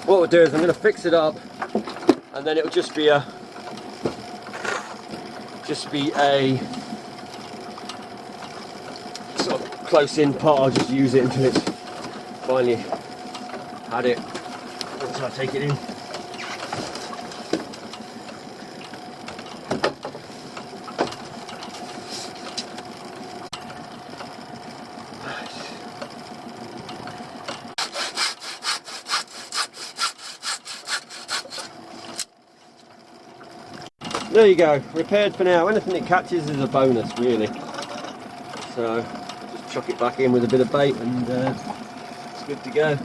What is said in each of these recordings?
what we'll do is I'm going to fix it up, and then it'll just be a sort of close-in part. I'll just use it until it's finally had it. Once I take it in. There you go, repaired for now. Anything it catches is a bonus, really. So just chuck it back in with a bit of bait and it's good to go.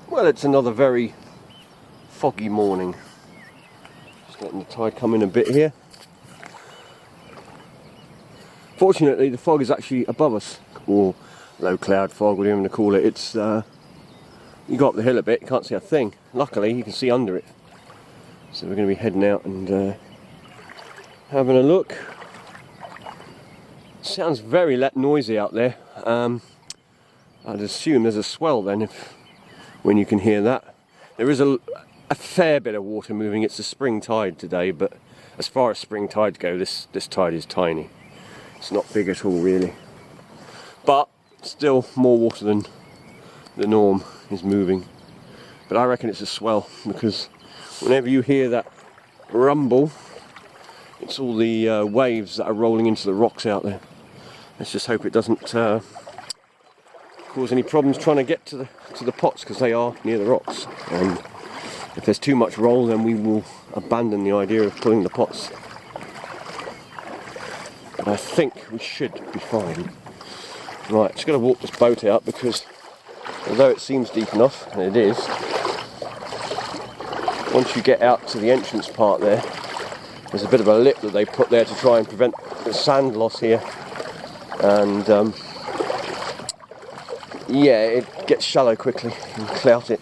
Well, it's another very foggy morning. Just letting the tide come in a bit here. Fortunately, the fog is actually above us, or low cloud fog, whatever you want to call it. It's you go up the hill a bit, you can't see a thing. Luckily, you can see under it. So we're going to be heading out and having a look. Sounds very noisy out there. I'd assume there's a swell then, when you can hear that. There is a fair bit of water moving. It's a spring tide today, but as far as spring tides go, this tide is tiny. It's not big at all, really. But still more water than the norm is moving. But I reckon it's a swell, because whenever you hear that rumble, it's all the waves that are rolling into the rocks out there. Let's just hope it doesn't cause any problems trying to get to the pots, because they are near the rocks. And if there's too much roll, then we will abandon the idea of pulling the pots. But I think we should be fine. Right, just got to walk this boat out, because although it seems deep enough, and it is, once you get out to the entrance part there's a bit of a lip that they put there to try and prevent the sand loss here. And yeah, it gets shallow quickly. You can clout it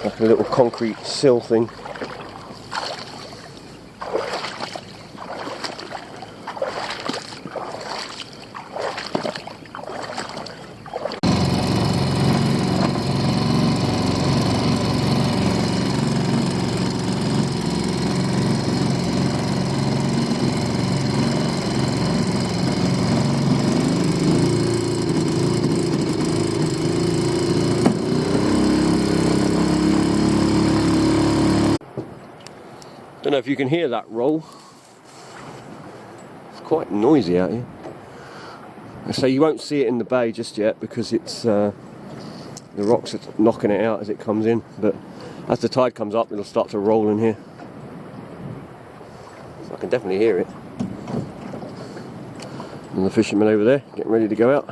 like a little concrete sill thing. Don't know if you can hear that roll. It's quite noisy out here. So you won't see it in the bay just yet, because it's the rocks are knocking it out as it comes in. But as the tide comes up, it'll start to roll in here. So I can definitely hear it. And the fisherman over there getting ready to go out.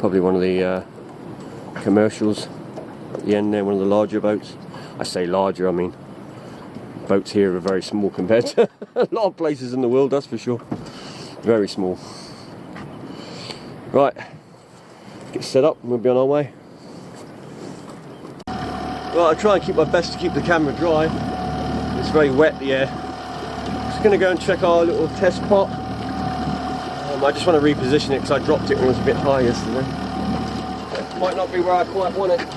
Probably one of the commercials at the end there, one of the larger boats. I say larger, I mean boats here are very small compared to a lot of places in the world, that's for sure. Very small. Right, get set up and we'll be on our way. Right, I try and keep my best to keep the camera dry. It's very wet, the air. Just going to go and check our little test pot. I just want to reposition it because I dropped it when it was a bit high yesterday. Might not be where I quite want it.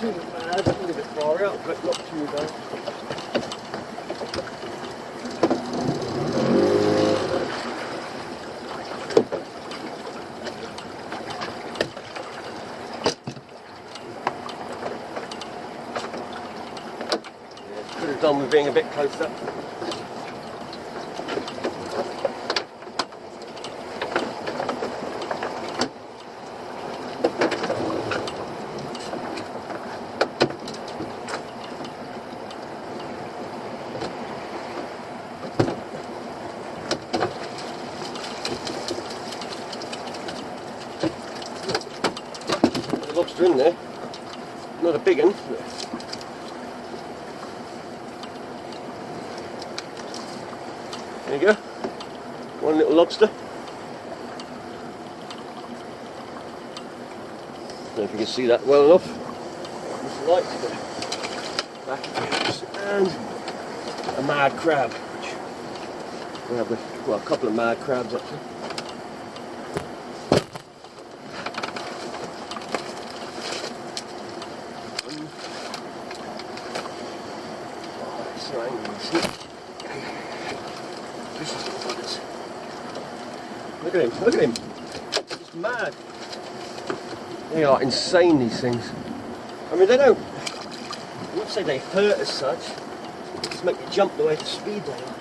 Too bad, a little bit far out, but not too bad. done with being a bit closer. Lobster in there, not a big one. There you go, one little lobster. I don't know if you can see that well enough. This light, and a mad crab. We have a couple of mad crabs actually. Look at him, look at him. It's mad. They are insane, these things. I mean, they don't, I'm not saying they hurt as such, they just make you jump the way the speed they are.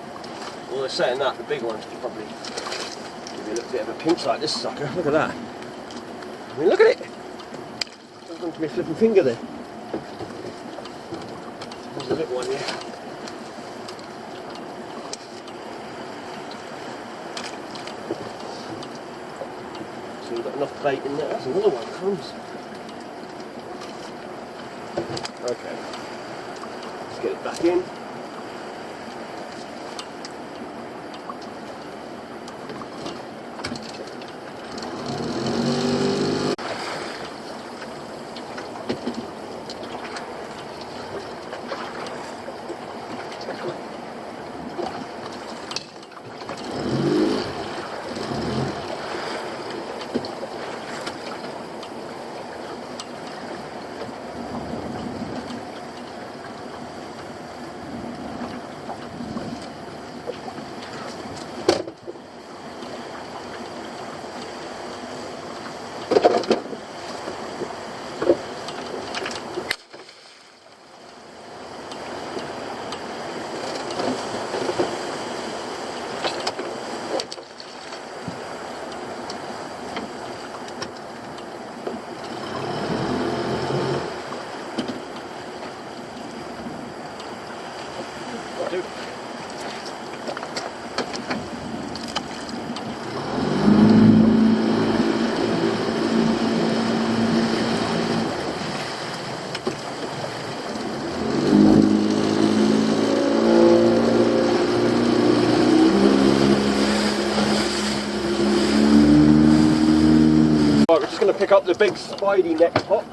Well, they're saying that, the big ones could probably give you a little bit of a pinch like this sucker. Look at that. I mean, look at it. It's gone to my flipping finger there. There's a little one here. So we've got enough bait in there. That's another one that comes. Okay. Let's get it back in. Right, we're just going to pick up the big spidey neck pot.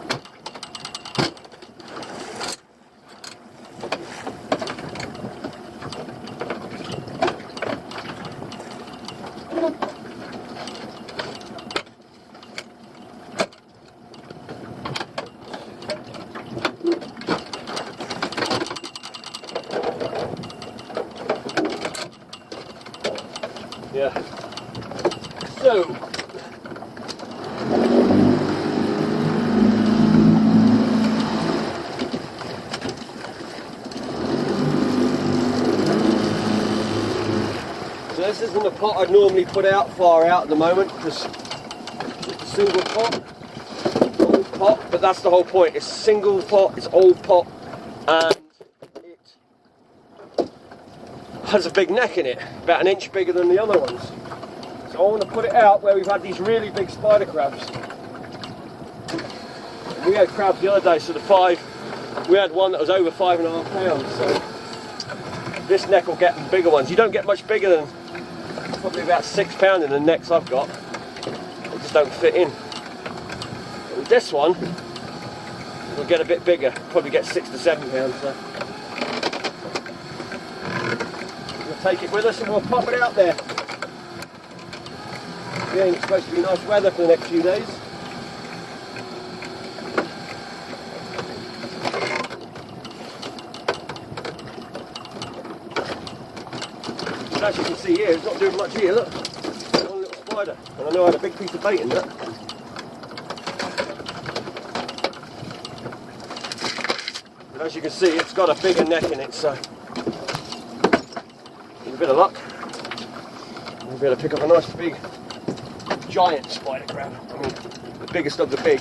Yeah. So. This isn't a pot I'd normally put out far out at the moment because it's a single pot, old pot, but that's the whole point. It's a single pot, it's old pot, and it has a big neck in it, about an inch bigger than the other ones. So I want to put it out where we've had these really big spider crabs. We had crabs the other day, so we had one that was over 5.5 pounds, so this neck will get the bigger ones. You don't get much bigger than probably about 6 pounds in the necks I've got. They just don't fit in. But with this one, it'll get a bit bigger, probably get 6 to 7 pounds. So we'll take it with us and we'll pop it out there. Again, it's supposed to be nice weather for the next few days. As you can see here, it's not doing much here, look. One little spider. And I know I had a big piece of bait in that. But as you can see, it's got a bigger neck in it, so bit of luck, we'll be able to pick up a nice big giant spider crab. I mean, the biggest of the big.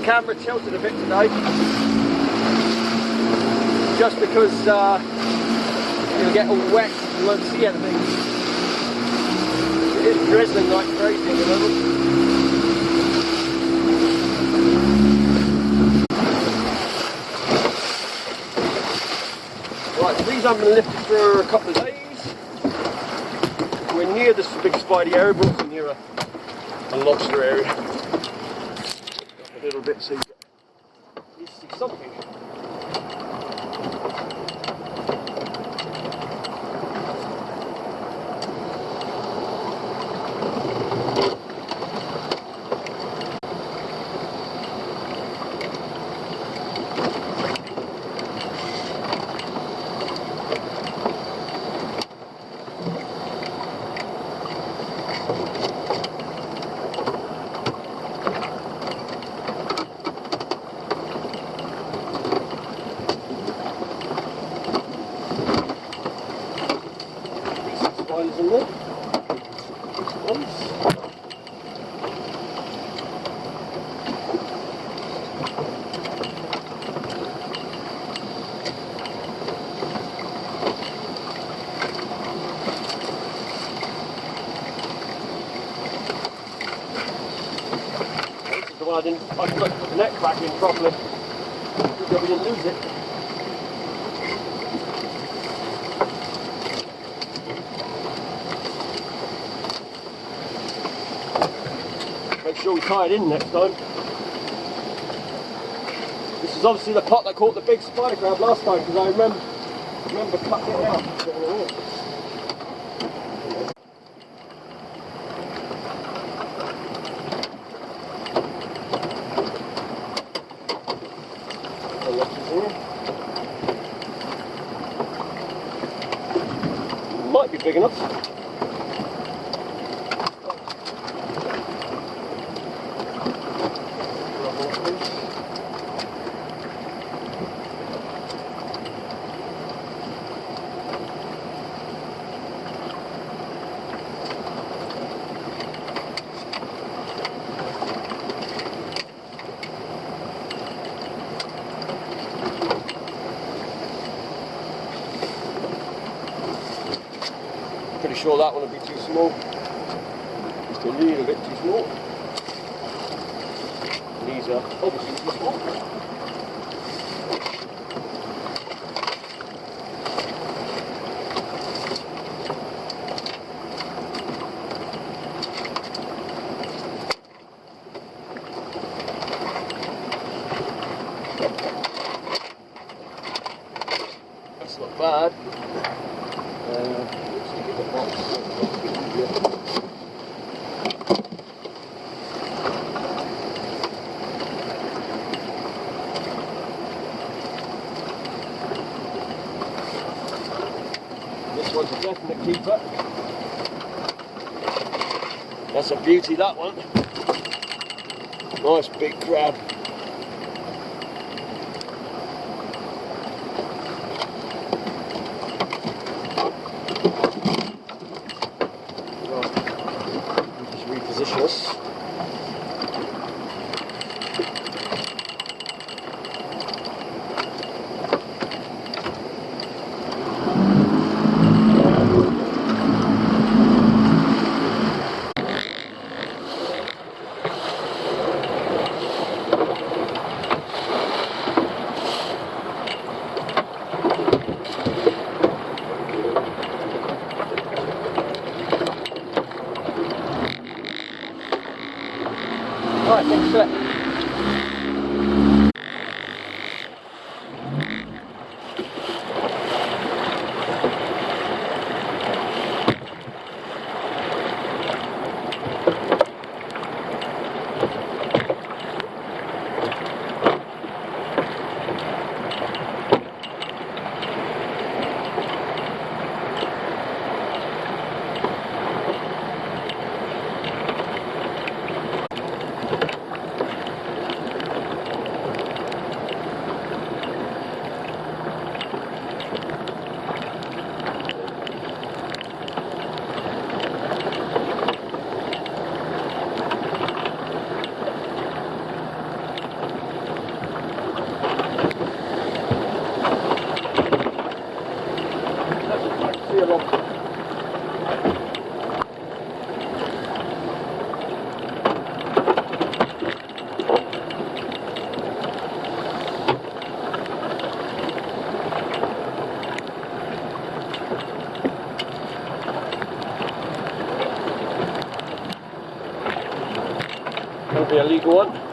Camera tilted a bit today, just because you'll get all wet and you won't see anything. It is drizzling like crazy at the moment. Right, so these I'm going to lift it for a couple of days. We're near this big spidey area, but also near a lobster area. A little bit so you see something. In there. This is the one I couldn't put the net back in properly. Good job we didn't lose it. Make sure we tie it in next time. This is obviously the pot that caught the big spider crab last time, because I remember cutting it out. Might be big enough. Pretty sure that one will be too small. Just a little bit too small. These are obviously too small. That's not bad. This one's a definite keeper. That's a beauty, that one. Nice big crab. Reposition us. Right, next set. would be a legal one.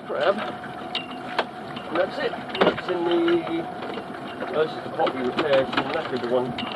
crab. And that's it. It's in the... Oh, this is the pot we repaired, it's the knackered one.